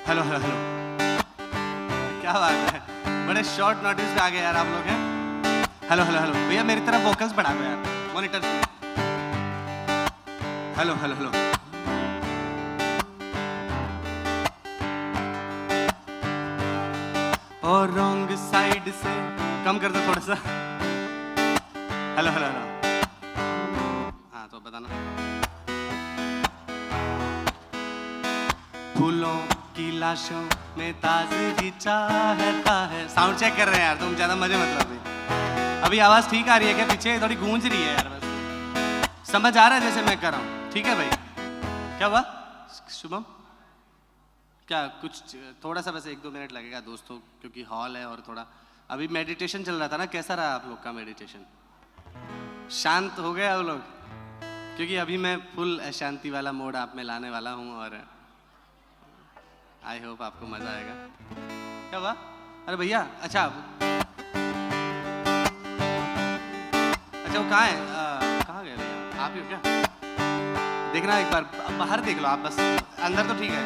Hello hello hello, क्या बात है, बड़े शॉर्ट नोटिस पे आ गए यार आप लोग हैं। हेलो हेलो हेलो भैया, मेरी तरफ वोकल्स बढ़ा दो यार मॉनिटर से। हेलो हेलो हेलो, और रॉन्ग साइड से कम कर दो थोड़ा सा। हेलो हेलो हेलो, हाँ तो बताना। फूलों की लाशों में ताज़गी चाहता है। साउंड चेक कर रहे हैं यार, तुम ज्यादा मजे मत लो अभी आवाज ठीक आ रही है क्या? पीछे थोड़ी गूंज रही है यार, बस समझ आ रहा है जैसे मैं कर रहा हूँ, ठीक है भाई? क्या हुआ शुभम? क्या कुछ थोड़ा सा बस 1-2 मिनट लगेगा दोस्तों, क्योंकि हॉल है और थोड़ा अभी मेडिटेशन चल रहा था ना। कैसा रहा आप लोग का मेडिटेशन? शांत हो गए आप लोग? क्योंकि अभी मैं फुल शांति वाला मोड आप में लाने वाला हूँ और आई होप आपको मजा आएगा। क्या हुआ? अरे भैया, अच्छा वो कहाँ है? कहाँ गए भैया? आप ही हो क्या? देखना एक बार बाहर देख लो आप, बस अंदर तो ठीक है।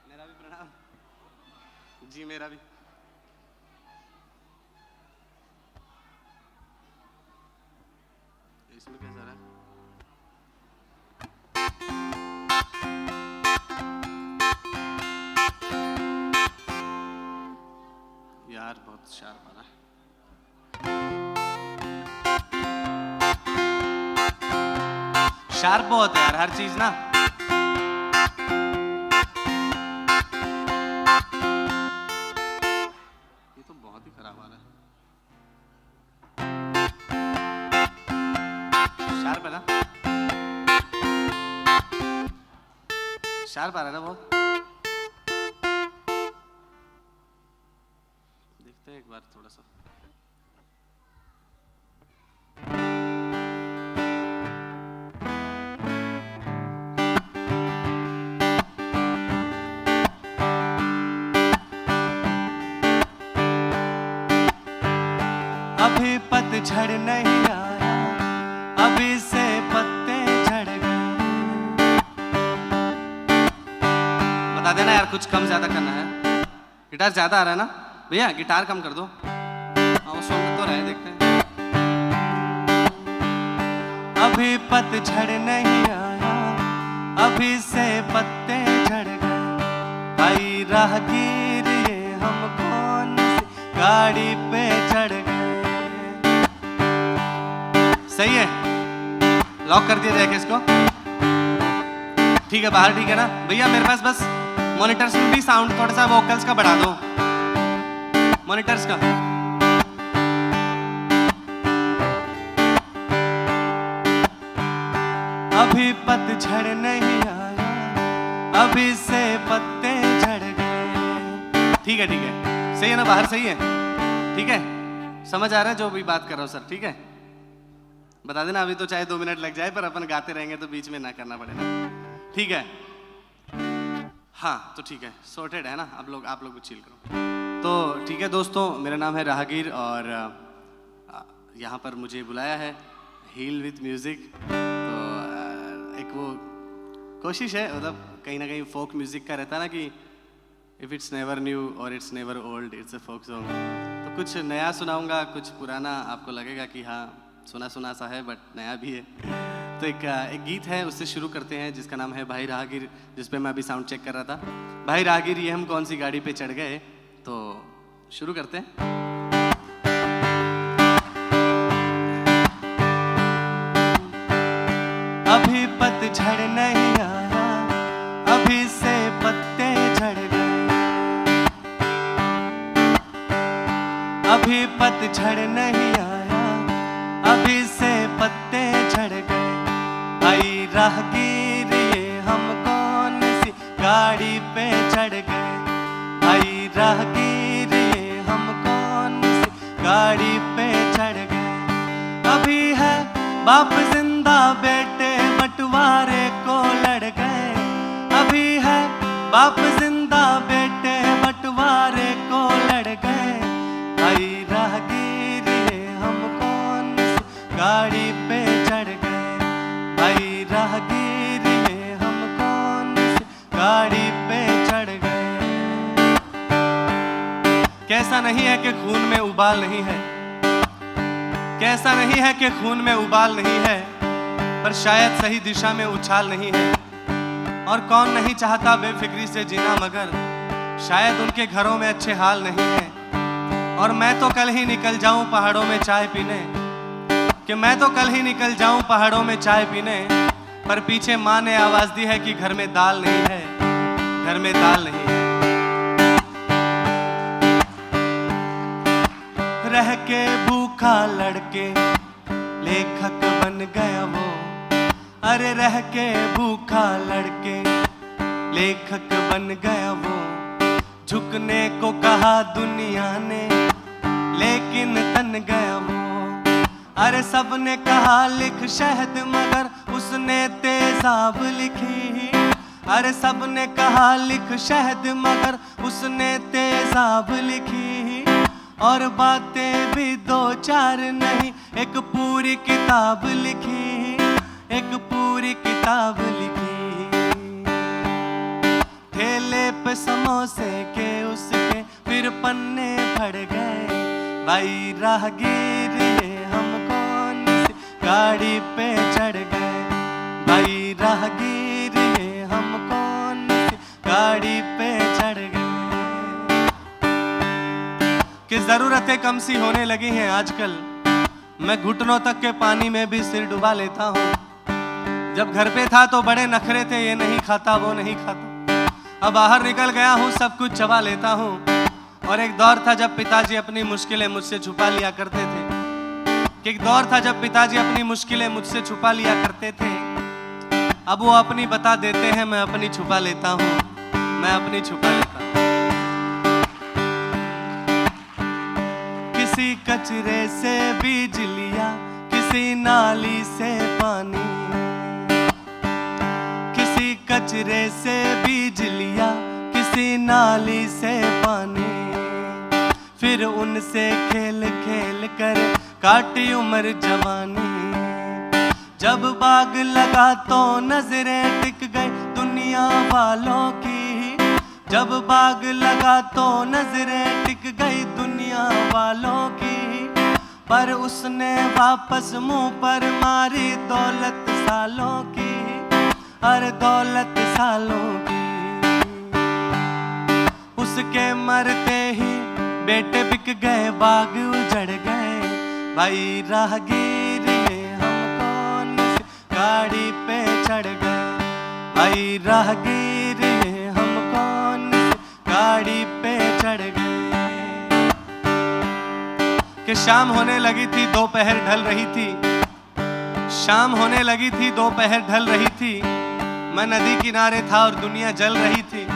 मेरा भी प्रणाम जी, मेरा भी। इसमें कैसा रहा? यार बहुत शार्प आ रहा है। शार्प बहुत है यार हर चीज ना। ये तो बहुत ही खराब आ रहा है। शार्प है ना? शार्प आ रहा है ना बहुत? देखते हैं एक बार थोड़ा सा। अभी पतझड़ नहीं आया, अभी से पत्ते झड़ गए। बता देना यार, कुछ कम ज्यादा करना है। गिटार ज्यादा आ रहा है ना भैया? गिटार कम कर दो। हाँ वो सुन तो रहे, देखते हैं। अभी पतझड़ नहीं आया, अभी से पत्ते झड़ गए। भाई राहगीर ये हम कौन सी गाड़ी पे चढ़ गए। सही है, लॉक कर दिया जाएगा इसको। ठीक है बाहर, ठीक है ना भैया? मेरे पास बस मॉनिटर्स में भी साउंड थोड़ा सा वोकल्स का बढ़ा दो, मॉनिटर्स का। अभी पतझड़ नहीं आया, अभी से पत्ते झड़ गए। ठीक है ठीक है, सही है ना? बाहर सही है? ठीक है, समझ आ रहा है जो भी बात कर रहा हूँ सर? ठीक है, बता देना। अभी तो चाहे 2 मिनट लग जाए, पर अपन गाते रहेंगे तो बीच में ना करना पड़ेगा, ठीक है? हाँ तो ठीक है, सॉर्टेड है ना? आप लोग चिल करो। तो ठीक है दोस्तों, मेरा नाम है राहगीर और यहाँ पर मुझे बुलाया है हील विथ म्यूज़िक। तो एक वो कोशिश है, मतलब कहीं ना कहीं फोक म्यूज़िक का रहता है ना कि इफ़ इट्स नेवर न्यू और it's never old, it's a folk song. तो कुछ नया सुनाऊंगा, कुछ पुराना आपको लगेगा कि हाँ सुना सुना सा है बट नया भी है। तो एक गीत है, उससे शुरू करते हैं, जिसका नाम है भाई राहगीर, जिस पे मैं अभी साउंड चेक कर रहा था। भाई राहगीर ये हम कौन सी गाड़ी पे चढ़ गए। तो शुरू करते हैं। अभी पतझड़ नहीं आया, अभी से पत्ते झड़ गए। अभी पतझड़ नहीं आया, अभी से पत्ते झड़ गए। भाई राहगीर ये हम कौन सी गाड़ी पे चढ़ गए। भाई राहगीर ये हम कौन सी गाड़ी पे चढ़ गए। अभी है बाप जिंदा बेटे बंटवारे को लड़ गए। अभी है बाप जिंदा बेटे बंटवारे को लड़ गए। भाई राहगीर ये हम कौन सी गाड़ी पे चढ़ गए। भाई राहगीर ये हम कौन सी गाड़ी पे चढ़ गए। कैसा नहीं है कि खून में उबाल नहीं है, कैसा नहीं है कि खून में उबाल नहीं है, पर शायद सही दिशा में उछाल नहीं है। और कौन नहीं चाहता बेफिक्री से जीना, मगर शायद उनके घरों में अच्छे हाल नहीं है। और मैं तो कल ही निकल जाऊं पहाड़ों में चाय पीने, कि मैं तो कल ही निकल जाऊं पहाड़ों में चाय पीने, पर पीछे माँ ने आवाज दी है कि घर में दाल नहीं है, घर में दाल नहीं है। रह के भूखा लड़के लेखक बन गया वो। अरे रह के भूखा लड़के लेखक बन गया वो। झुकने को कहा दुनिया ने लेकिन तन गया वो। अरे सबने कहा लिख शहद मगर उसने तेजाब लिखी। अरे सबने कहा लिख शहद मगर उसने तेजाब लिखी। और बातें भी दो चार नहीं एक पूरी किताब लिखी, एक पूरी किताब लिखी। ठेले पे समोसे के उसके फिर पन्ने फट गए। भाई राहगीर ये हम कौन सी गाड़ी पे चढ़ गए। भाई राहगीर ये हम कौन सी गाड़ी पे चढ़ गए। कि जरूरतें कम सी होने लगी हैं आजकल, मैं घुटनों तक के पानी में भी सिर डुबा लेता हूँ। जब घर पे था तो बड़े नखरे थे, ये नहीं खाता वो नहीं खाता। अब बाहर निकल गया हूँ सब कुछ चबा लेता हूँ। और एक दौर था जब पिताजी अपनी मुश्किलें मुझसे छुपा लिया करते थे। एक दौर था जब पिताजी अपनी मुश्किलें मुझसे छुपा लिया करते थे। अब वो अपनी बता देते हैं, मैं अपनी छुपा लेता हूँ, मैं अपनी छुपा लेता हूँ। किसी कचरे से बीज लिया, किसी नाली से पानी। किसी कचरे से बीज लिया, किसी नाली से पानी। फिर उनसे खेल खेल कर काटी उम्र जवानी। जब बाग लगा तो नजरें टिक गई दुनिया वालों की। जब बाग लगा तो नजरें टिक गई दुनिया वालों की। पर उसने वापस मुंह पर मारी दौलत सालों की। हर दौलत सालों की। उसके मरते ही बेटे बिक गए, बाग उजड़ गए। भाई राहगीर ये हम कौन सी गाड़ी पे चढ़ गए। भाई राहगीर ये हम कौन सी गाड़ी पे चढ़ गए। कि शाम होने लगी थी दोपहर ढल रही थी। शाम होने लगी थी दोपहर ढल रही थी। मैं नदी किनारे था और दुनिया जल रही थी।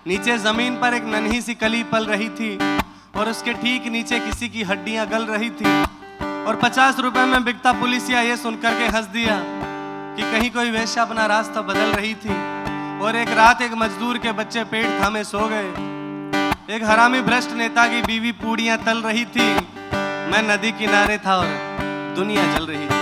नीचे जमीन पर एक नन्ही सी कली पल रही थी और उसके ठीक नीचे किसी की हड्डियां गल रही थी। और 50 रुपए में बिकता पुलिसिया ये सुनकर के हंस दिया कि कहीं कोई वेश्या अपना रास्ता बदल रही थी। और एक रात एक मजदूर के बच्चे पेट थामे सो गए। एक हरामी भ्रष्ट नेता की बीवी पूड़ियां तल रही थी। मैं नदी किनारे था और दुनिया जल रही थी।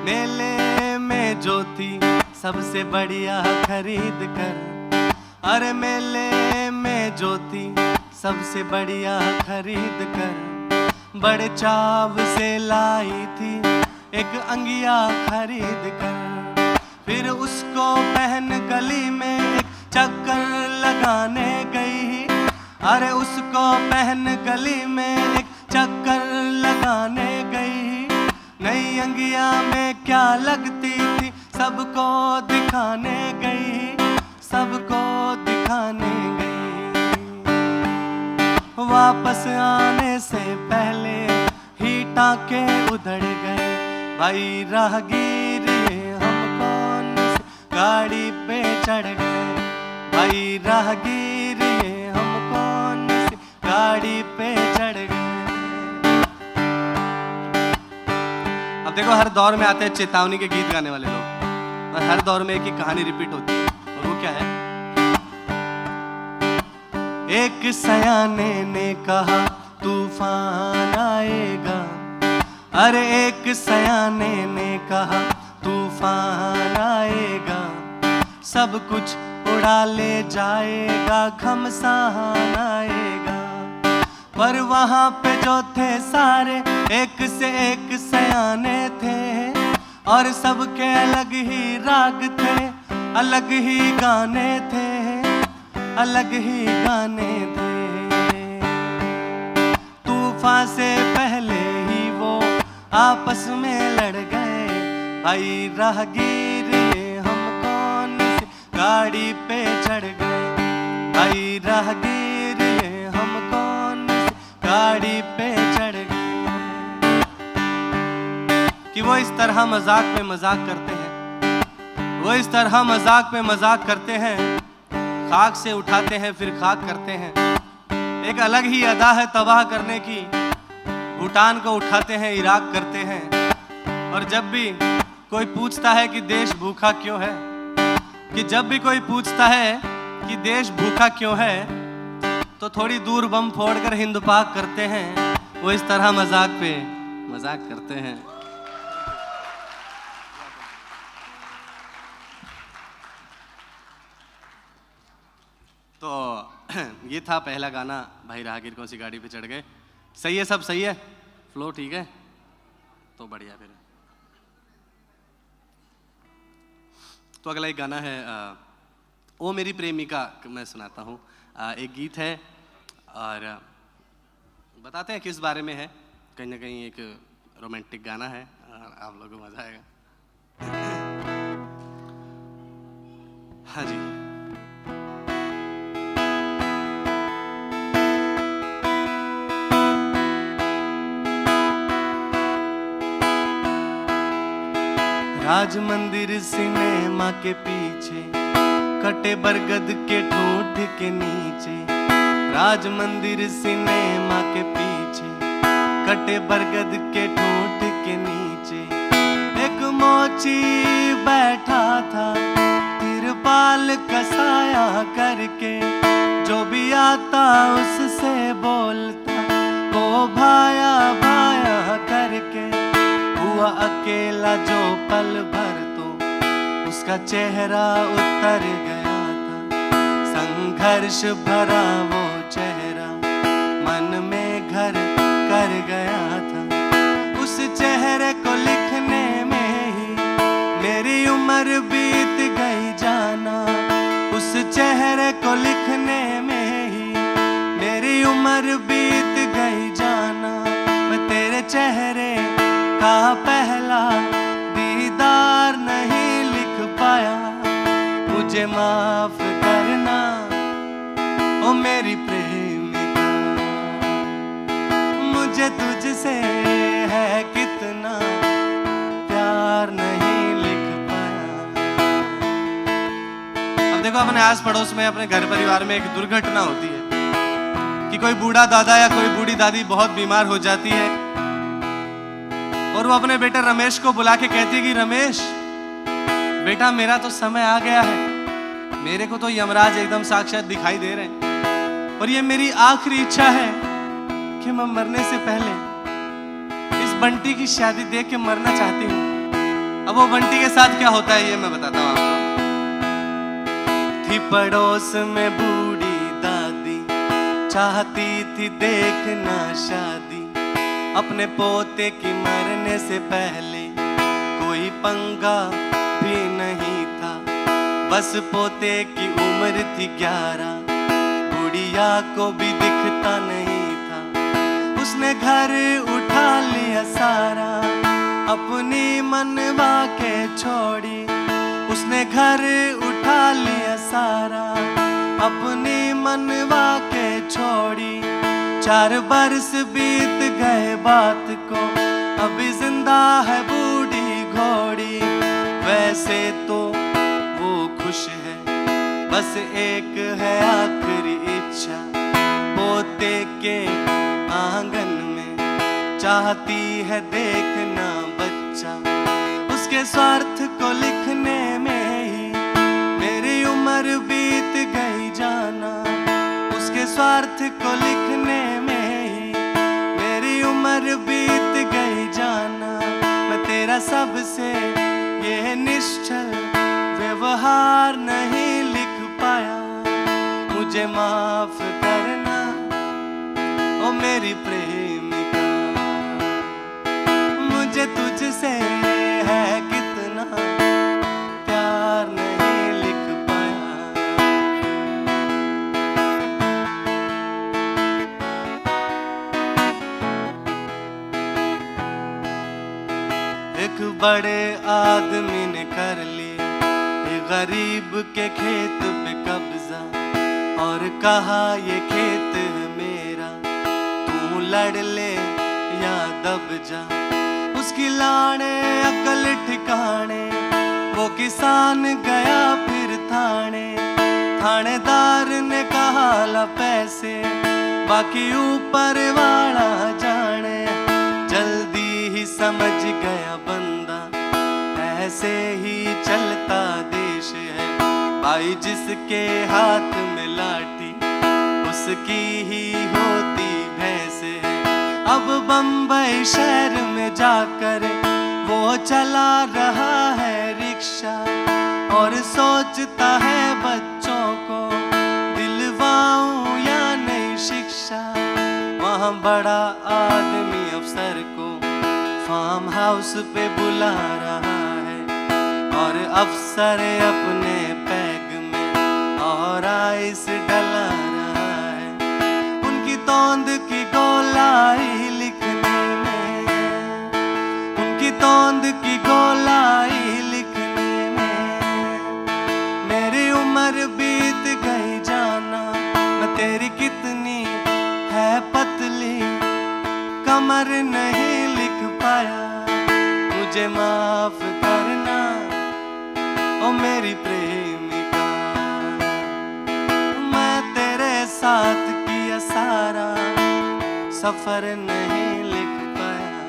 मेले में जो थी सबसे बढ़िया खरीद कर। अरे मेले में जो थी सबसे बढ़िया खरीद कर। बड़े चाव से लाई थी एक अंगिया खरीद कर। फिर उसको पहन गली में एक चक्कर लगाने गई। अरे उसको पहन गली में एक चक्कर लगाने गई। नई अंगिया में क्या लगती थी सबको दिखाने गई। सबको दिखाने गई। वापस आने से पहले ही टाके उधड़ गए। भाई राहगीर ये हम कौन सी गाड़ी चढ़ गए। भाई राहगीर ये हम कौन सी गाड़ी पे चढ़ गए। अब देखो हर दौर में आते हैं चेतावनी के गीत गाने वाले लोग, और हर दौर में एक ही कहानी रिपीट होती है, और वो क्या है? एक सयाने ने कहा तूफान आएगा, अरे एक सयाने ने कहा तूफान आएगा, सब कुछ उड़ा ले जाएगा, घमसान आएगा। पर वहां पे जो थे सारे एक से एक सयाने थे, और सबके अलग ही राग थे, अलग ही गाने थे, अलग ही गाने थे। तूफान से पहले ही वो आपस में लड़ गए। भाई राहगीर ये हम कौन सी गाड़ी पे चढ़ गए। भाई राहगीर ये हम कौन सी गाड़ी पे चढ़ गए। कि वो इस तरह मजाक पे मजाक करते हैं, वो इस तरह मजाक पे मजाक करते हैं, खाक से उठाते हैं फिर खाक करते हैं। एक अलग ही अदा है तबाह करने की, भूटान को उठाते हैं इराक करते हैं। और जब भी कोई पूछता है कि देश भूखा क्यों है, कि जब भी कोई पूछता है कि देश भूखा क्यों है, तो थोड़ी दूर बम फोड़कर हिंद पाक करते हैं। वो इस तरह मजाक पे मजाक करते हैं। तो ये था पहला गाना, भाई राहगीर कौन सी गाड़ी पे चढ़ गए। सही है, सब सही है, फ्लो ठीक है, तो बढ़िया। फिर तो अगला एक गाना है ओ मेरी प्रेमिका, मैं सुनाता हूँ। एक गीत है और बताते हैं किस बारे में है। कहीं ना कहीं एक रोमांटिक गाना है और आप लोगों को मजा आएगा। हाँ जी। राज मंदिर सिनेमा के पीछे, कटे बरगद के ठूठ के नीचे। राज मंदिर सिनेमा के पीछे, कटे बरगद के ठूठ के नीचे। एक मोची बैठा था तिरपाल का साया करके, जो भी आता उससे बोलता वो भाया भाया करके। हुआ अकेला जो पल भर तो उसका चेहरा उतर गया था। संघर्ष भरा वो चेहरा मन में घर कर गया था। उस चेहरे को लिखने में ही मेरी उम्र बीत गई जाना। उस चेहरे को लिखने में ही मेरी उम्र बीत गई जाना। मैं तेरे चेहरे का पहला दीदार नहीं लिख पाया, मुझे माफ करना ओ मेरी प्रेमिका। मुझे तुझसे है कितना प्यार नहीं लिख पाया। अब देखो अपने आस पड़ोस में, अपने घर परिवार में एक दुर्घटना होती है कि कोई बूढ़ा दादा या कोई बूढ़ी दादी बहुत बीमार हो जाती है, और वो अपने बेटे रमेश को बुला के कहती है कि रमेश बेटा मेरा तो समय आ गया है, मेरे को तो यमराज एकदम साक्षात दिखाई दे रहे हैं, और ये मेरी आखिरी इच्छा है कि मैं मरने से पहले इस बंटी की शादी देख के मरना चाहती हूँ। अब वो बंटी के साथ क्या होता है ये मैं बताता हूँ आपको। थी पड़ोस में बूढ़ी दादी, चाहती थी देखना शादी। अपने पोते की मरने से पहले कोई पंगा भी नहीं था, बस पोते की उम्र थी 11, बुढ़िया को भी दिखता नहीं था। उसने घर उठा लिया सारा, अपनी मनवा के छोड़ी। उसने घर उठा लिया सारा, अपनी मनवा के छोड़ी। 4 बरस बीत गए बात को, अभी जिंदा है बूढ़ी घोड़ी। वैसे तो वो खुश है बस एक है आखिरी इच्छा, पोते के आंगन में चाहती है देखना बच्चा। उसके स्वार्थ को लिखने में ही मेरी उम्र बीत गई जाना, उसके स्वार्थ को लिखने में ही मेरी उम्र बीत गई जाना। मैं तेरा सबसे ये निश्चल व्यवहार नहीं लिख पाया, मुझे माफ करना ओ मेरी प्रेमिका। मुझे तुझसे है कितना प्यार नहीं लिख पाया। एक बड़े आदमी ने कर लिया गरीब के खेत पे कब्जा और कहा ये खेत है मेरा, तू लड़ ले या दब जा। उसकी लाने अकल ठिकाने, वो किसान गया फिर थाने। थानेदार ने कहा ला पैसे, बाकी ऊपर वाला जाने। जल्दी ही समझ गया बंदा, ऐसे ही चलता देश है। भाई जिसके हाथ में लाठी, उसकी ही होती भैंस है। अब बम्बई शहर में जाकर वो चला रहा है रिक्शा और सोचता है बच्चों को दिलवाऊं या नई शिक्षा। वहाँ बड़ा आदमी अफसर को फार्म हाउस पे बुला रहा है और अफसर अपने पैग में और आइस डला रहा है। उनकी तोंद की गोलाई लिखने में, उनकी तोंद की गोलाई लिखने में मेरी उम्र बीत गई जाना। मैं तेरी कितनी है पतली कमर नहीं लिख पाया, मुझे माफ करना ओ मेरी प्रेमिका। मैं तेरे साथ किया सारा सफर नहीं लिख पाया।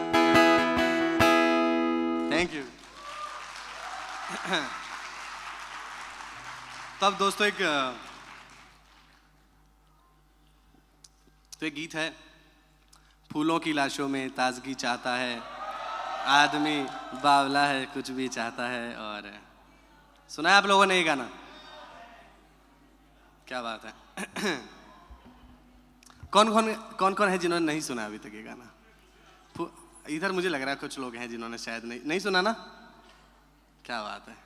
Thank you. तो अब दोस्तों एक गीत है, फूलों की लाशों में ताजगी चाहता है आदमी, बावला है कुछ भी चाहता है। और सुना है आप लोगों ने ये गाना? क्या बात है। कौन कौन है जिन्होंने नहीं सुना अभी तक ये गाना? इधर मुझे लग रहा है कुछ लोग हैं जिन्होंने शायद नहीं सुना ना। क्या बात है,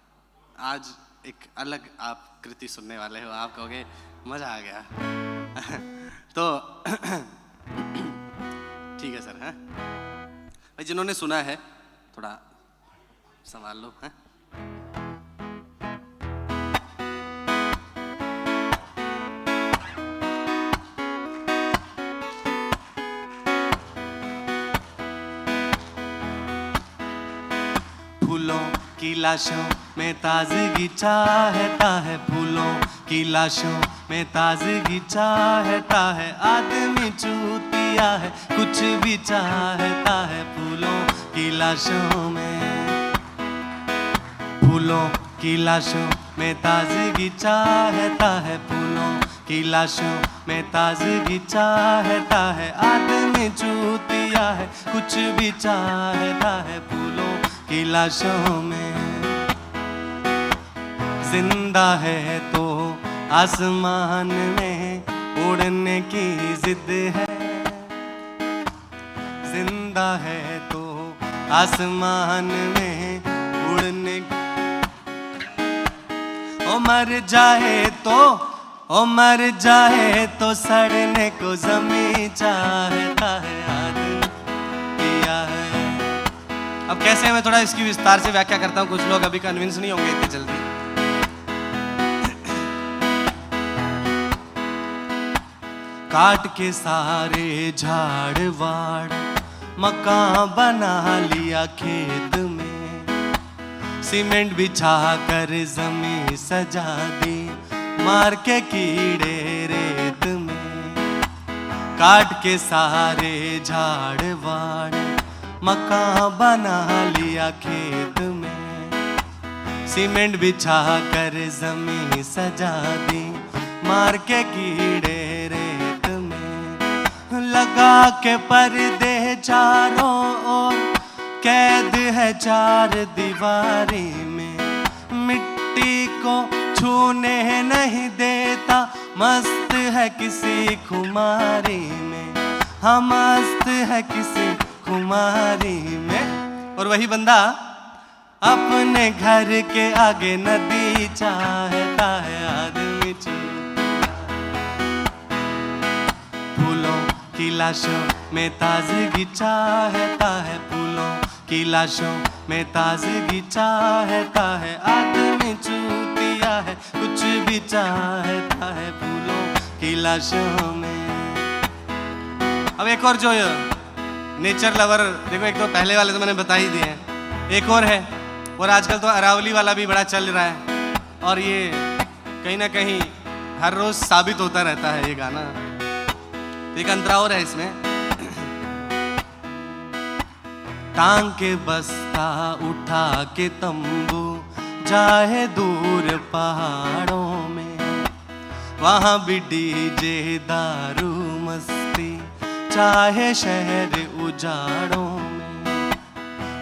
आज एक अलग आप कृति सुनने वाले हो, आप कहोगे मजा आ गया। तो ठीक है सर। है भाई, जिन्होंने सुना है थोड़ा संभाल लो। है फूलों की लाशों में ताजगी चाहता है, फूलों की लाशों में ताजगी चाहता है आदमी, चूतिया है कुछ भी चाहता है। फूलों की लाशों में, फूलों की लाशों में ताजगी चाहता है, फूलों की लाशों में ताजगी चाहता है आदमी, चूतिया है कुछ भी चाहता है। फूलों की लाशों में जिंदा है तो आसमान में उड़ने की जिद है, जिंदा है तो आसमान में उड़ने की। ओ मर जाए तो, ओ मर जाए तो सड़ने को ज़मीं चाहता है आदमी, पिया है। अब कैसे मैं थोड़ा इसकी विस्तार से व्याख्या करता हूँ, कुछ लोग अभी कन्विंस नहीं होंगे इतनी जल्दी। काट के सारे झाड़ वाड़ मकान बना लिया खेत में, सीमेंट बिछा कर जमीन सजा दी मार के कीड़े रेत में, काट के सारे झाड़ वाड़, मकान बना लिया खेत में, सीमेंट बिछा कर जमीन सजा दी, मार के कीड़े रेत में, लगा के पर्दे चारों ओर, कैद है चार दीवारी में, मिट्टी को छूने नहीं देता, मस्त है किसी खुमारी में, हाँ मस्त है किसी खुमारी में। और वही बंदा अपने घर के आगे नदी चाहता है, आदमी फूलों की लाशों में ताजगी चाहता है, फूलों की लाशों में ताजगी चाहता है, आदमी चूतिया है, कुछ भी चाहता है फूलों की लाशों में। अब एक और जो नेचर लवर, देखो एक तो पहले वाले तो मैंने बता ही दिए हैं, एक और है, और आजकल तो अरावली वाला भी बड़ा चल रहा है, और ये कहीं ना कहीं हर रोज साबित होता रहता है ये गाना। एक अंतरा और है इसमें, टांग के बस्ता उठा के तंबू जाए दूर पहाड़ों में, वहां भी डीजे दारू मस्ती चाहे शहर उजाड़ों में,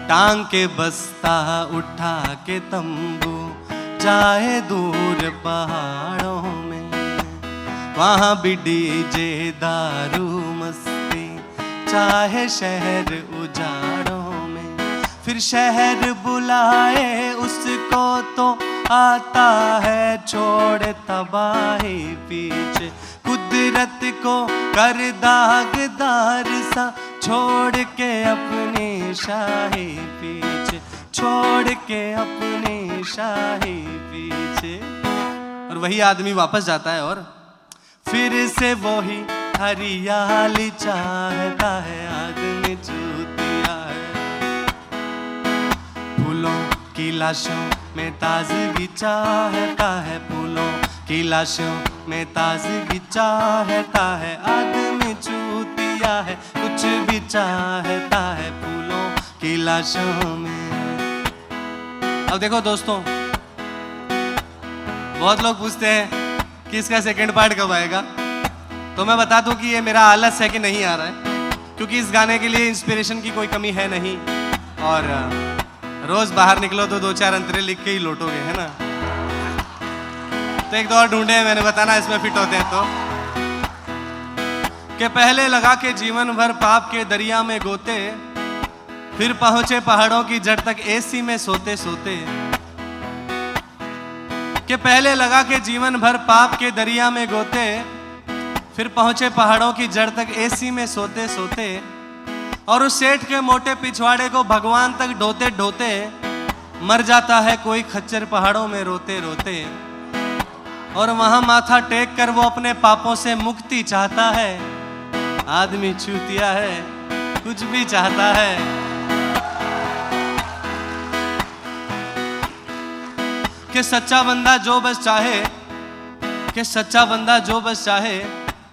टांग के बस्ता उठा के तंबू जाए दूर पहाड़ों में, वहां भी डीजे दारू मस्ती चाहे शहर उजाड़ों में, फिर शहर बुलाए उसको तो आता है छोड़ तबाही पीछे, कुदरत को कर दागदार सा छोड़ के अपनी शाही पीछे, छोड़ के अपनी शाही पीछे। और वही आदमी वापस जाता है और फिर से वही हरियाली चाहता है, आदमी चूतिया है, फूलों की लाशों में ताजगी चाहता है, फूलों की लाशों में ताजगी चाहता है, आदमी चूतिया है, कुछ भी चाहता है फूलों की लाशों में। अब देखो दोस्तों, बहुत लोग पूछते हैं कि इसका सेकंड पार्ट कब आएगा, तो मैं बता दूं कि ये मेरा आलस है कि नहीं आ रहा है, क्योंकि इस गाने के लिए इंस्पिरेशन की कोई कमी है नहीं, और रोज बाहर निकलो तो दो चार अंतरे लिख के ही लौटोगे, है ना। तो एक दो और ढूंढे हैं मैंने, बताना इसमें फिट होते हैं तो, कि पहले लगा के जीवन भर पाप के दरिया में गोते, फिर पहुंचे पहाड़ों की जड़ तक एसी में सोते सोते, कि पहले लगा के जीवन भर पाप के दरिया में गोते, फिर पहुंचे पहाड़ों की जड़ तक एसी में सोते सोते, और उस सेठ के मोटे पिछवाड़े को भगवान तक ढोते ढोते, मर जाता है कोई खच्चर पहाड़ों में रोते रोते, और वहां माथा टेक कर वो अपने पापों से मुक्ति चाहता है, आदमी चूतिया है, कुछ भी चाहता है। कि सच्चा बंदा जो बस चाहे, कि सच्चा बंदा जो बस चाहे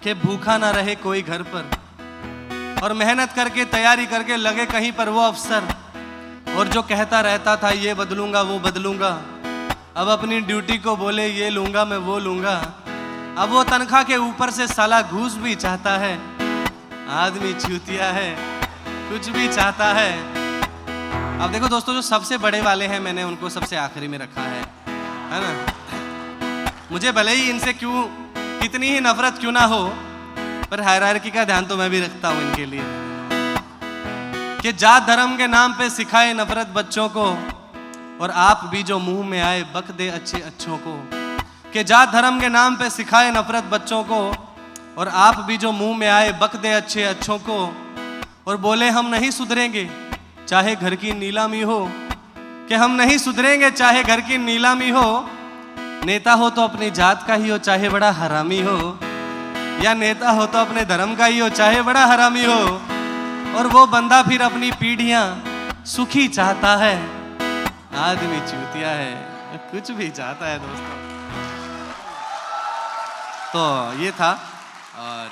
कि भूखा ना रहे कोई घर पर, और मेहनत करके तैयारी करके लगे कहीं पर वो अफसर, और जो कहता रहता था ये बदलूंगा वो बदलूंगा, अब अपनी ड्यूटी को बोले ये लूंगा मैं वो लूंगा, अब वो तनख्वाह के ऊपर से साला घूस भी चाहता है, आदमी चूतिया है, कुछ भी चाहता है। अब देखो दोस्तों, जो सबसे बड़े वाले हैं मैंने उनको सबसे आखिरी में रखा है ना। मुझे भले ही इनसे क्यों कितनी ही नफरत क्यों ना हो, पर हायरार्की का ध्यान तो मैं भी रखता हूं इनके लिए, कि जात धर्म के नाम पे सिखाए नफरत बच्चों को, और आप भी जो मुंह में आए बक दे अच्छे अच्छों को, कि जात धर्म के नाम पे सिखाए नफरत बच्चों को, और आप भी जो मुंह में आए बक दे अच्छे अच्छों को, और बोले हम नहीं सुधरेंगे चाहे घर की नीलामी हो, कि हम नहीं सुधरेंगे चाहे घर की नीलामी हो, नेता हो तो अपनी जात का ही हो चाहे बड़ा हरामी हो, या नेता हो तो अपने धर्म का ही हो चाहे बड़ा हरामी हो, और वो बंदा फिर अपनी पीढ़ियां सुखी चाहता है, आदमी चूतिया है, कुछ भी चाहता है दोस्तों। तो ये था। और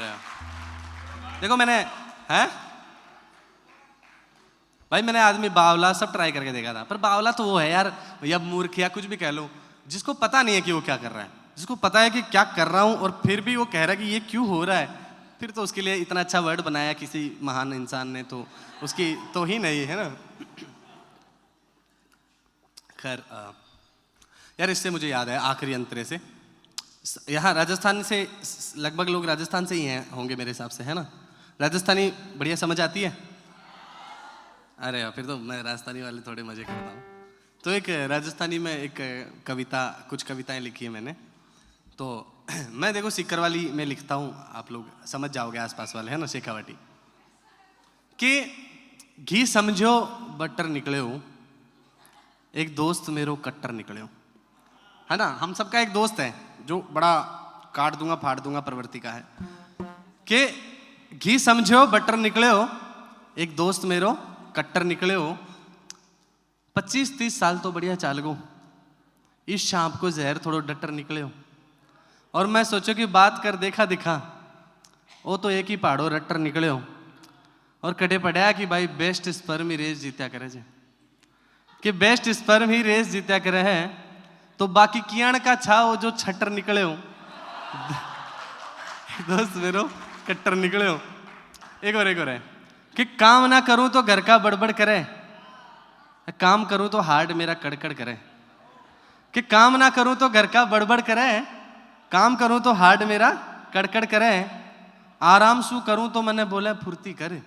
देखो मैंने हैं भाई, मैंने आदमी बावला सब ट्राई करके देखा था, पर बावला तो वो है यार, या मूर्ख या कुछ भी कह लो, जिसको पता नहीं है कि वो क्या कर रहा है, जिसको पता है कि क्या कर रहा हूं और फिर भी वो कह रहा है कि ये क्यों हो रहा है, फिर तो उसके लिए इतना अच्छा वर्ड बनाया किसी महान इंसान ने, तो उसकी तो ही नहीं है ना। खैर यार, इससे मुझे याद है आखिरी अंतरे से, यहाँ राजस्थान से लगभग लोग राजस्थान से ही हैं होंगे मेरे हिसाब से, है ना? राजस्थानी बढ़िया समझ आती है? अरे फिर तो मैं राजस्थानी वाले थोड़े मजे करता हूँ। तो एक राजस्थानी में एक कविता, कुछ कविताएं लिखी है मैंने, तो मैं देखो सीकर वाली में लिखता हूँ, आप लोग समझ जाओगे आसपास वाले, है ना? शेखावाटी कि घी समझो बटर निकले हो, एक दोस्त मेरो कट्टर निकले हो, है ना? हम सबका एक दोस्त है जो बड़ा काट दूंगा फाड़ दूंगा प्रवृत्ति का है, कि घी समझो बटर निकले हो, एक दोस्त मेरो कट्टर निकले हो, 25-30 साल तो बढ़िया चाल गो, इस शाम को जहर थोड़ो डटर निकले हो, और मैं सोचो कि बात कर देखा दिखा, वो तो एक ही पहाड़ो रट्टर निकले हो, और कटे पड़ा कि भाई बेस्ट स्पर्म ही रेस जीत्या करे जे, कि बेस्ट स्पर्म ही रेस जीत्या करे है, तो बाकी कियाण का छाओ जो छट्टर निकले हो, दोस्त मेरो कट्टर निकले हो। एक और है कि काम ना करूं तो घर का बड़बड़ करे, काम करूं तो हार्ड मेरा कड़कड़ करे, कि काम ना करूं तो घर का बड़बड़ करे, काम करूं तो हार्ड मेरा कड़कड़ करे, आराम सु करूं तो मैंने बोले फुर्ती करे,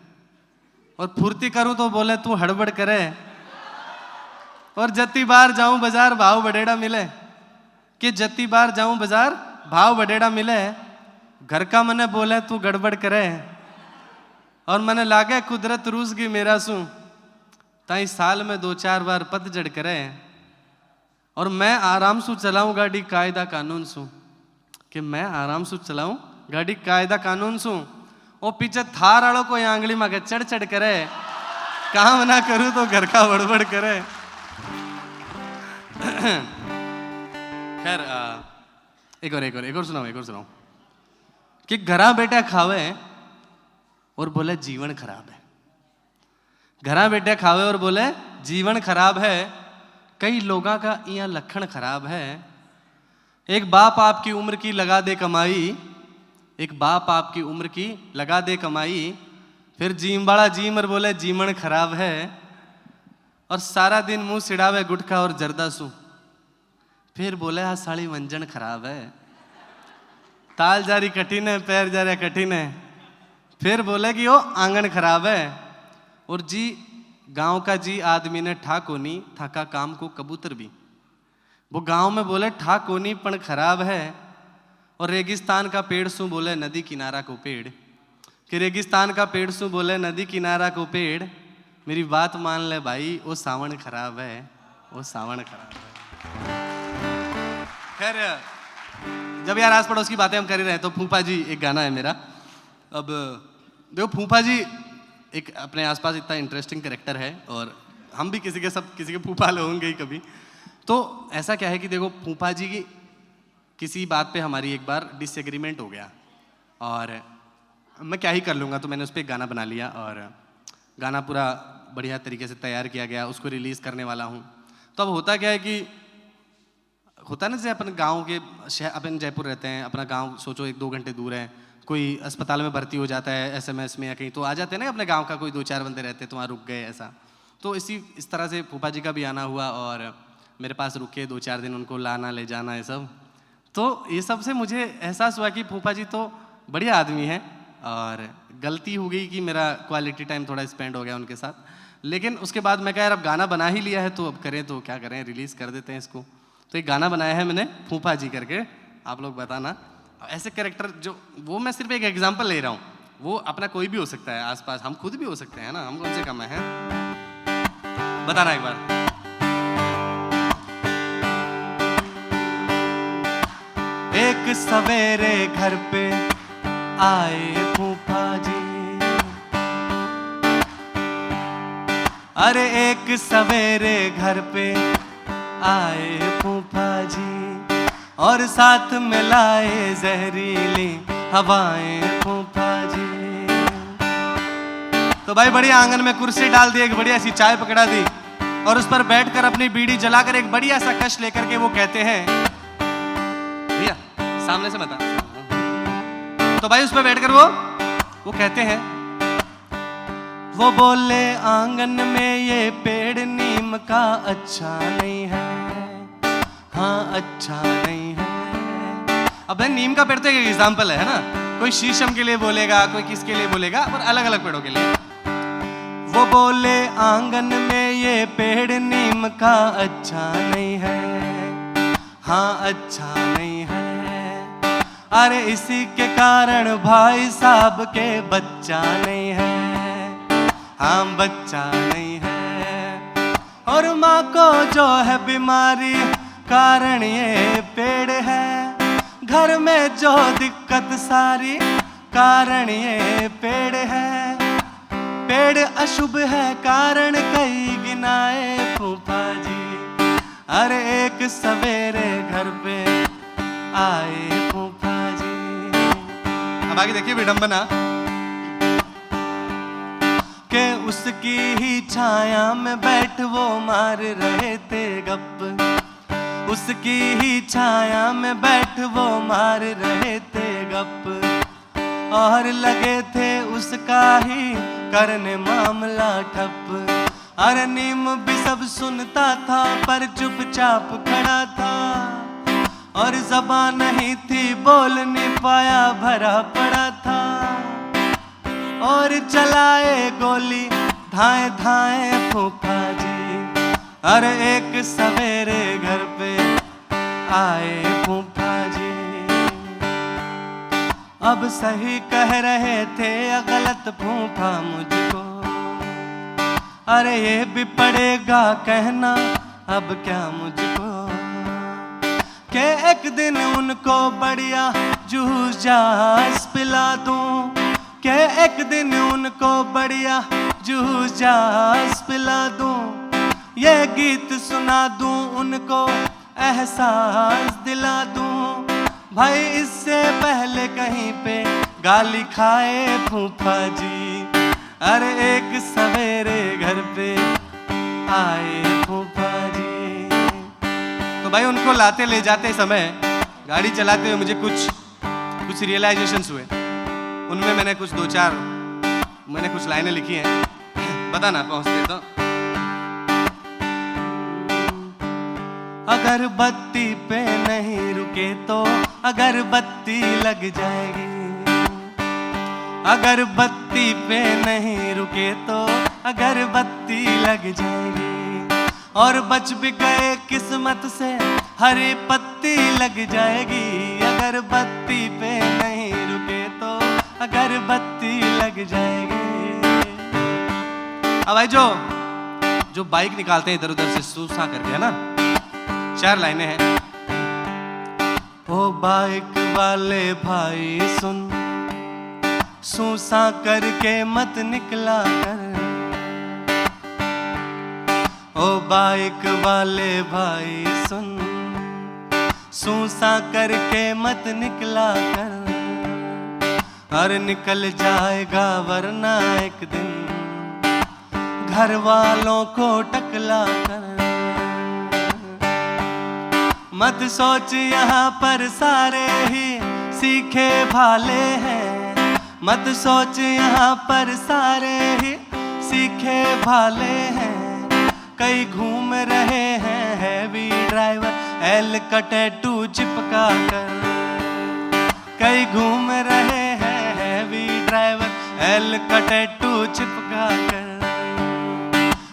और फुर्ती करूं तो बोले तू हड़बड़ करे, और जत्ती बार जाऊं बाजार भाव बड़ेड़ा मिले, कि जत्ती बार जाऊं बाजार भाव बड़ेड़ा मिले, घर का मैंने बोले तू गड़बड़ करे, और मैंने लागे कुदरत रूस की मेरा सू ताई साल में 2-4 बार पतझड़ करे, और मैं आराम से चलाऊं गाड़ी कायदा कानून सू, कि मैं आराम से चलाऊं गाड़ी कायदा कानून सू, और पीछे थार वालों को आंगली में चढ़ चढ़ करे, काम ना करूं तो घर का बड़बड़ करे। खैर एक और सुनाओ कि घरा बेटा खावे और बोले जीवन खराब है, घरा बेटा खावे और बोले जीवन खराब है, कई लोगों का यहाँ लक्षण खराब है, एक बाप आपकी उम्र की लगा दे कमाई, एक बाप आपकी उम्र की लगा दे कमाई, फिर जीम वाला जीम और बोले जीवन खराब है, और सारा दिन मुंह सिड़ावे गुटखा और जर्दासू, फिर बोले हाँ साली मंजन खराब है, ताल जारी कठिन है पैर जा रहा कठिन है, फिर बोले कि वो आंगन खराब है, और जी गांव का जी आदमी ने ठा कोनी थाका काम को कबूतर भी, वो गांव में बोले ठा कोनी पण खराब है, और रेगिस्तान का पेड़ सू बोले नदी किनारा को पेड़, कि रेगिस्तान का पेड़ सू बोले नदी किनारा को पेड़, मेरी बात मान ले भाई वो सावन खराब है, वो सावन खराब है। खैर जब यार आस पड़ोस की बातें हम कर ही रहे हैं, तो फूफा जी एक गाना है मेरा। अब देखो फूफा जी एक अपने आसपास इतना इंटरेस्टिंग कैरेक्टर है, और हम भी किसी के फूफा होंगे ही कभी। तो ऐसा क्या है कि देखो फूफा जी की किसी बात पे हमारी एक बार डिसएग्रीमेंट हो गया, और मैं क्या ही कर लूँगा, तो मैंने उस पर एक गाना बना लिया, और गाना पूरा बढ़िया तरीके से तैयार किया गया, उसको रिलीज़ करने वाला हूँ। तो अब होता क्या है कि होता है ना, जैसे अपन गाँव के अपन जयपुर रहते हैं, अपना गाँव सोचो 1-2 घंटे दूर है, कोई अस्पताल में भर्ती हो जाता है SMS में या कहीं, तो आ जाते हैं ना अपने गांव का कोई 2-4 बंदे रहते हैं, तो वहाँ रुक गए ऐसा। तो इस तरह से फूफा जी का भी आना हुआ, और मेरे पास रुके 2-4 दिन, उनको लाना ले जाना है सब। तो ये सब से मुझे एहसास हुआ कि फूफा जी तो बढ़िया आदमी हैं, और गलती हो गई कि मेरा क्वालिटी टाइम थोड़ा स्पेंड हो गया उनके साथ। लेकिन उसके बाद मैं कहा यार अब गाना बना ही लिया है, तो अब करें तो क्या करें, रिलीज़ कर देते हैं इसको। तो एक गाना बनाया है मैंने फूफा जी करके, आप लोग बताना। ऐसे कैरेक्टर जो, वो मैं सिर्फ एक एग्जांपल ले रहा हूँ, वो अपना कोई भी हो सकता है आसपास, हम खुद भी हो सकते हैं ना, हम कौन से कम है, बताना एक बार। एक सवेरे घर पे आए फूफा जी, अरे एक सवेरे घर पे आए फूफा जी, और साथ में लाए जहरीली हवाएं फूफा जी। तो भाई बढ़िया आंगन में कुर्सी डाल दी, एक बढ़िया सी चाय पकड़ा दी और उस पर बैठकर अपनी बीड़ी जलाकर एक बढ़िया सा कश लेकर के वो कहते हैं, भैया सामने से बता। तो भाई उस पर बैठकर वो कहते हैं, वो बोले आंगन में ये पेड़ नीम का अच्छा नहीं है, हाँ अच्छा नहीं है। अब नीम का पेड़ तो एक एग्जाम्पल है ना, कोई शीशम के लिए बोलेगा, कोई किसके लिए बोलेगा, पर अलग अलग पेड़ों के लिए। वो बोले आंगन में ये पेड़ नीम का अच्छा नहीं है, हाँ अच्छा नहीं है। अरे इसी के कारण भाई साहब के बच्चा नहीं है, हाँ बच्चा नहीं है। और माँ को जो है बीमारी कारण ये पेड़ है, घर में जो दिक्कत सारी कारण ये पेड़ है। पेड़ अशुभ है कारण कई गिनाए फूफा जी, अरे एक सवेरे घर पे आए फूफा जी। अब आगे देखिए विडंबना, के उसकी ही छाया में बैठ वो मार रहे थे गप, उसकी ही छाया में बैठ वो मार रहे थे गप, और लगे थे उसका ही करने मामला ठप। अरे नीम भी सब सुनता था पर चुपचाप खड़ा था, और ज़बान नहीं थी बोल नहीं पाया भरा पड़ा था। और चलाए गोली धाए धाए फूफा जी, अरे एक सवेरे घर पे आए फूफा जी। अब सही कह रहे थे या गलत फूफा मुझको, अरे ये भी पड़ेगा कहना अब क्या मुझको, के एक दिन उनको बढ़िया जूस जास पिला दूं, के एक दिन उनको बढ़िया जूस जास पिला दूं, ये गीत सुना दूं उनको एहसास दिला दूं। भाई इससे पहले कहीं पे गाली खाए फूफा जी, अरे एक सवेरे घर पे आए फूफा जी। तो भाई उनको लाते ले जाते समय गाड़ी चलाते हुए मुझे कुछ रियलाइजेशंस हुए, उनमें मैंने कुछ दो चार कुछ लाइनें लिखी हैं, बताना पहुंचते तो। अगर बत्ती पे नहीं रुके तो अगर बत्ती लग जाएगी, अगर बत्ती पे नहीं रुके तो अगर बत्ती लग जाएगी, और बच भी गए किस्मत से हरी पत्ती लग जाएगी। अगर बत्ती पे नहीं रुके तो अगर बत्ती लग जाएगी। अब भाई जो बाइक निकालते हैं इधर उधर से सूसा करके, है ना, 4 लाइनें हैं। ओ बाइक वाले भाई सुन, सूसा करके मत निकला कर, ओ बाइक वाले भाई सुन, सूसा करके मत निकला कर, और निकल जाएगा वरना एक दिन घर वालों को टकला कर। मत सोच यहाँ पर सारे ही सीखे भाले हैं, मत सोच यहाँ पर सारे ही सीखे भाले हैं। कई घूम रहे हैं हैवी ड्राइवर एल का टैटू चिपका कर, कई घूम रहे हैं हैवी ड्राइवर एल का टैटू चिपका कर।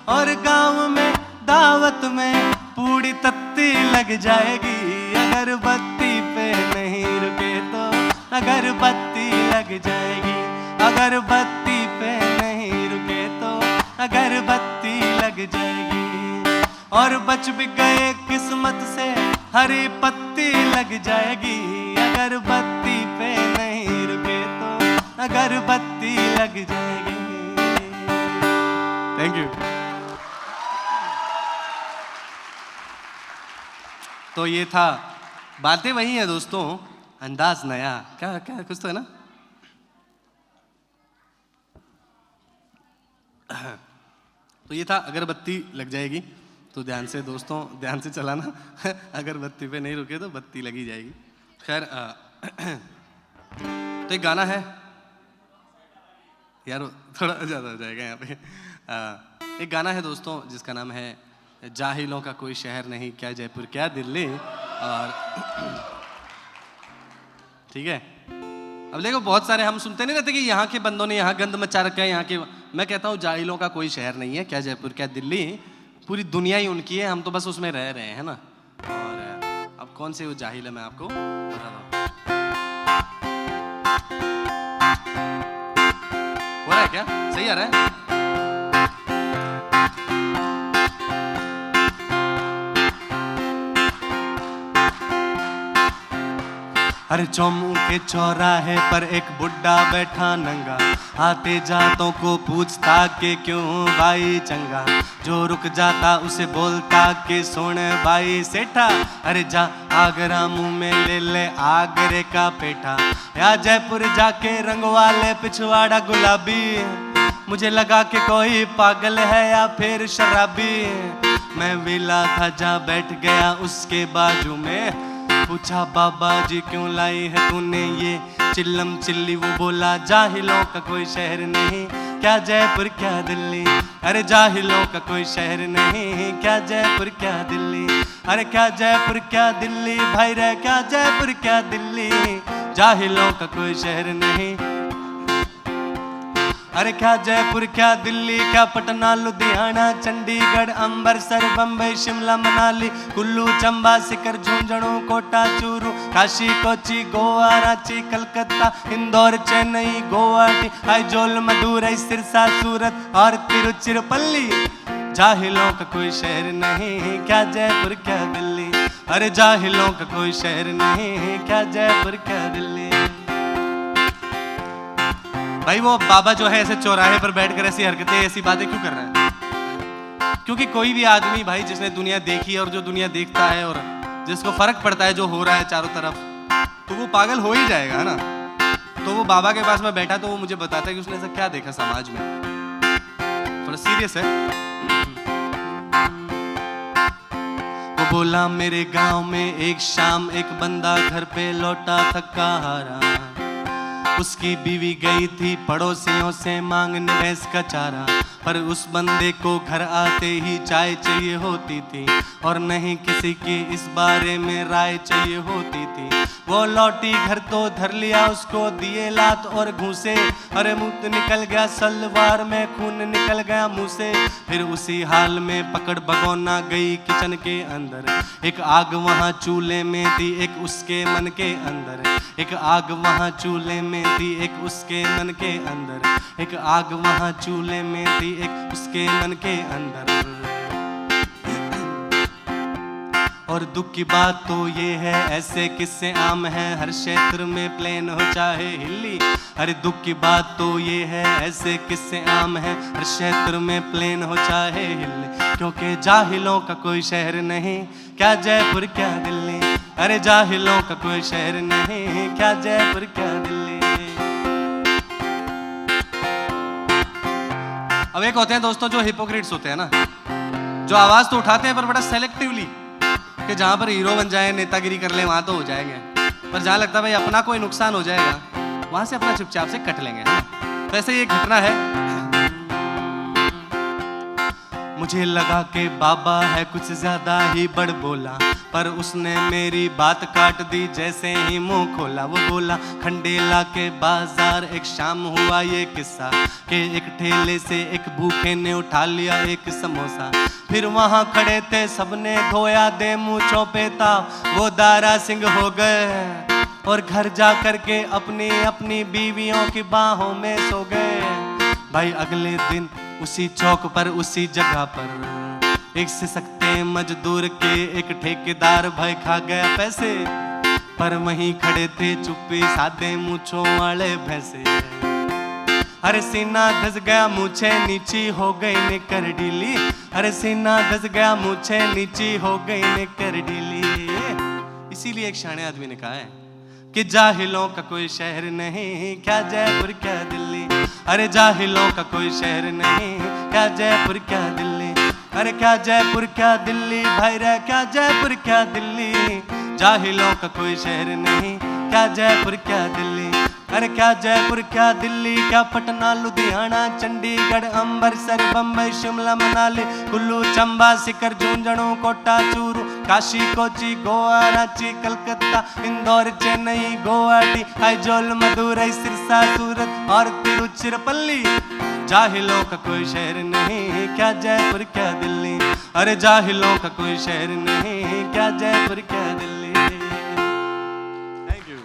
और गांव में दावत में पूरी तत्ती लग जाएगी, अगर बत्ती पे नहीं रुके तो अगर बत्ती लग जाएगी, अगर बत्ती पे नहीं रुके तो अगर बत्ती लग जाएगी। और बच भी गए किस्मत से हरी पत्ती लग जाएगी, अगर बत्ती पे नहीं रुके तो अगर बत्ती लग जाएगी। Thank you. तो ये था बातें वही हैं दोस्तों, अंदाज नया। क्या क्या कुछ तो है ना। तो ये था, अगरबत्ती लग जाएगी तो ध्यान से दोस्तों, ध्यान से चलाना। अगरबत्ती पे नहीं रुके तो बत्ती लगी जाएगी। खैर तो एक गाना है यार, थोड़ा ज़्यादा हो जाएगा यहाँ पे। एक गाना है दोस्तों जिसका नाम है जाहिलों का कोई शहर नहीं, क्या जयपुर क्या दिल्ली। और ठीक है, अब देखो बहुत सारे हम सुनते नहीं रहते कि यहाँ के बंदों ने यहाँ गंद मचा रखा है, यहाँ के। मैं कहता हूँ जाहिलों का कोई शहर नहीं है, क्या जयपुर क्या दिल्ली, पूरी दुनिया ही उनकी है, हम तो बस उसमें रह रहे हैं, है ना। और अब कौन से वो जाहिल है मैं आपको बता दूँ। हो रहा है क्या, सही आ रहा है? अरे चौमू के चौराहे पर एक बुड्ढा बैठा नंगा, आते जातों को पूछता कि क्यों भाई चंगा, जो रुक जाता उसे बोलता कि सुन भाई सेठा, अरे जा आगरा मुंह में ले ले आगरे का पेठा, या जयपुर जाके रंगवा ले पिछवाड़ा गुलाबी, मुझे लगा कि कोई पागल है या फिर शराबी, मैं विला था जा बैठ गया उसके बाजू में, पूछा बाबा जी क्यों लाई है तूने ये चिल्लम चिल्ली, वो बोला जाहिलों का कोई शहर नहीं, क्या जयपुर क्या दिल्ली, अरे जाहिलों का कोई शहर नहीं, क्या जयपुर क्या दिल्ली, अरे क्या जयपुर क्या दिल्ली भाई रे, क्या जयपुर क्या दिल्ली, जाहिलों का कोई शहर नहीं, अरे क्या जयपुर क्या दिल्ली, क्या पटना लुधियाना चंडीगढ़ अम्बरसर बम्बई शिमला मनाली कुल्लू चंबा सिकर झुंझुनू कोटा चूरू काशी कोची गोवा रांची कलकत्ता इंदौर चेन्नई गुवाहाटी आइजोल मदुरई सिरसा सूरत और तिरुचिरापल्ली, जाहिलों का कोई शहर नहीं, क्या जयपुर क्या दिल्ली, अरे जाहिलों का कोई शहर नहीं, क्या जयपुर क्या दिल्ली। भाई वो बाबा जो है ऐसे चौराहे पर बैठकर ऐसी हरकतें ऐसी बातें क्यों कर रहा है? क्योंकि कोई भी आदमी भाई जिसने दुनिया देखी है और जो दुनिया देखता है और जिसको फर्क पड़ता है जो हो रहा है चारों तरफ, तो वो पागल हो ही जाएगा, है ना। तो वो बाबा के पास में बैठा तो वो मुझे बताता है कि उसने ऐसा क्या देखा समाज में। थोड़ा सीरियस है। वो बोला मेरे गांव में एक शाम एक बंदा घर पे लौटा थका हारा, उसकी बीवी गई थी पड़ोसियों से मांगने भैंस का चारा, पर उस बंदे को घर आते ही चाय चाहिए होती थी और नहीं किसी की इस बारे में राय चाहिए होती थी। वो लौटी घर तो धर लिया उसको दिए लात और घूसे, अरे मुंह निकल गया सलवार में खून निकल गया मुंह से, फिर उसी हाल में पकड़ भगोना गई किचन के अंदर, एक आग वहाँ चूल्हे में थी एक उसके मन के अंदर, एक आग वहाँ चूल्हे में थी एक उसके मन के अंदर, एक आग वहाँ चूल्हे में थी एक उसके मन के अंदर। और दुख की बात तो ये है ऐसे किस्से आम है हर क्षेत्र में प्लेन हो चाहे हिल्ली, अरे दुख की बात तो ये है ऐसे किस्से आम है हर क्षेत्र में प्लेन हो चाहे हिल्ली, क्योंकि जाहिलों का कोई शहर नहीं, क्या जयपुर क्या दिल्ली, अरे जाहिलों का कोई शहर नहीं, क्या जयपुर क्या दिल्ली। अब एक होते हैं दोस्तों जो हिपोक्रेट्स होते हैं ना, जो आवाज तो उठाते हैं पर बड़ा सेलेक्टिवली, कि जहां पर हीरो बन जाए नेतागिरी कर ले वहां तो हो जाएंगे, पर जहां लगता है भाई अपना कोई नुकसान हो जाएगा वहां से अपना चुपचाप से कट लेंगे, है ना। तो ऐसे ये घटना है। मुझे लगा कि बाबा है कुछ ज्यादा ही बड़ बोला, पर उसने मेरी बात काट दी जैसे ही मुंह खोला। वो बोला खंडेला के बाजार एक शाम हुआ ये किस्सा, कि एक ठेले से एक भूखे ने उठा लिया एक समोसा, फिर वहां खड़े थे सबने धोया दे मुंह पे था, वो दारा सिंह हो गए और घर जा करके अपनी अपनी बीवियों की बाहों में सो गए। भाई अगले दिन उसी चौक पर उसी जगह पर एक से सकते मजदूर के एक ठेकेदार भाई खा गया पैसे, पर वहीं खड़े थे चुप्पी सादे मूंछों वाले भैंसे, अरे सीना धस गया मूछे नीची हो गई निकर ढीली, अरे सीना धस गया मूछे नीची हो गई निकर ढीली। इसीलिए एक शाने आदमी ने कहा है कि जाहिलों का कोई शहर नहीं, क्या जयपुर क्या दिल्ली। अरे जाहिलों का कोई शहर नहीं, क्या जयपुर क्या दिल्ली। अरे क्या जयपुर क्या दिल्ली भाई रे, क्या जयपुर क्या दिल्ली। जाहिलों का कोई शहर नहीं, क्या जयपुर क्या दिल्ली। अरे क्या जयपुर क्या दिल्ली, क्या पटना लुधियाना चंडीगढ़ अम्बरसर बम्बई शिमला मनाली कुल्लू चंबा सीकर झुंझुनू कोटा चूरू काशी कोची गोवा रांची कलकत्ता इंदौर चेन्नई गुवाहाटी आइजोल मदुरई सिरसा सूरत और तिरुचिरापल्ली। जाहिलों का कोई शहर नहीं, क्या जयपुर क्या दिल्ली। अरे जाहिलों का कोई शहर नहीं, क्या जयपुर क्या दिल्ली। Thank you.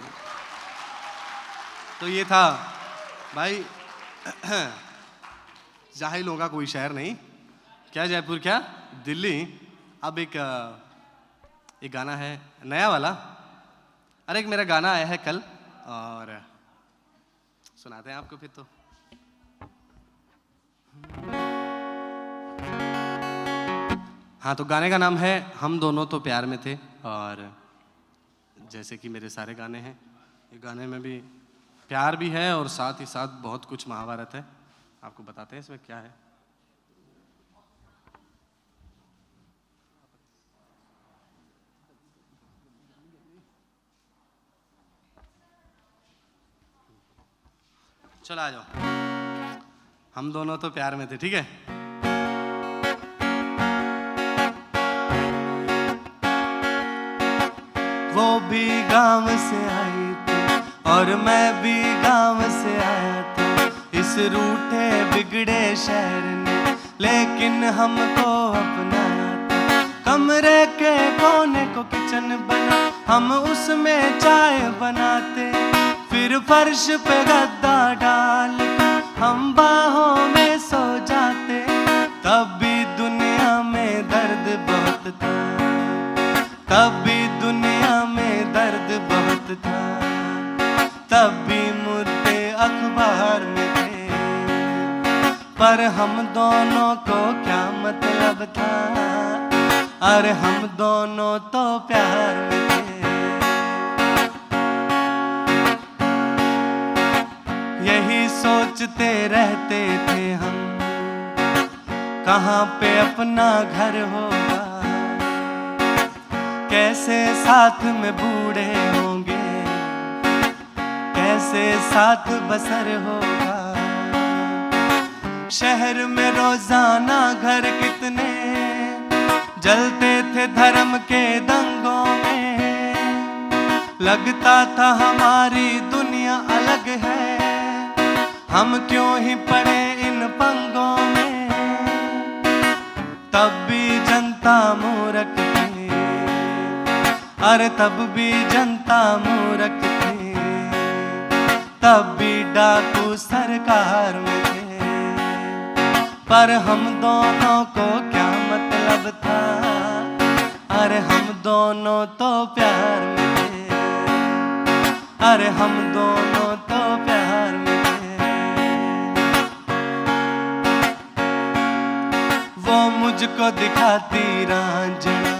तो ये था भाई जाहिलों का कोई शहर नहीं, क्या जयपुर क्या दिल्ली। अब एक गाना है नया वाला। अरे एक मेरा गाना आया है कल और सुनाते हैं आपको फिर। तो हाँ, तो गाने का नाम है हम दोनों तो प्यार में थे। और जैसे कि मेरे सारे गाने हैं, ये गाने में भी प्यार भी है और साथ ही साथ बहुत कुछ महाभारत है। आपको बताते हैं इसमें क्या है। चलो आ जाओ। हम दोनों तो प्यार में थे, ठीक है। वो भी गांव से आई थी और मैं भी गांव से आया था, इस रूठे बिगड़े शहर ने लेकिन हमको अपनाया था। कमरे के कोने को किचन बना, हम उसमें चाय बनाते, फिर फर्श पे गद्दा डाल हम बाहों में सो जाते। तब भी दुनिया में दर्द बहुत था, तब भी दुनिया में दर्द बहुत था, तब भी मुर्दे अखबार में थे, पर हम दोनों को क्या मतलब था। अरे हम दोनों तो प्यार में थे। यही सोचते रहते थे हम, कहाँ पे अपना घर होगा, कैसे साथ में बूढ़े होंगे, कैसे साथ बसर होगा। शहर में रोजाना घर कितने जलते थे धर्म के दंगों में, लगता था हमारी दुनिया अलग है, हम क्यों ही पड़े इन पंगों में। तब भी जनता मूर्ख थी, अरे तब भी जनता मूर्ख थी, तब भी डाकू सरकार में थे, पर हम दोनों को क्या मतलब था। अरे हम दोनों तो प्यार में थे, अरे हम दोनों तो प्यार में थे। वो मुझको दिखाती रांझना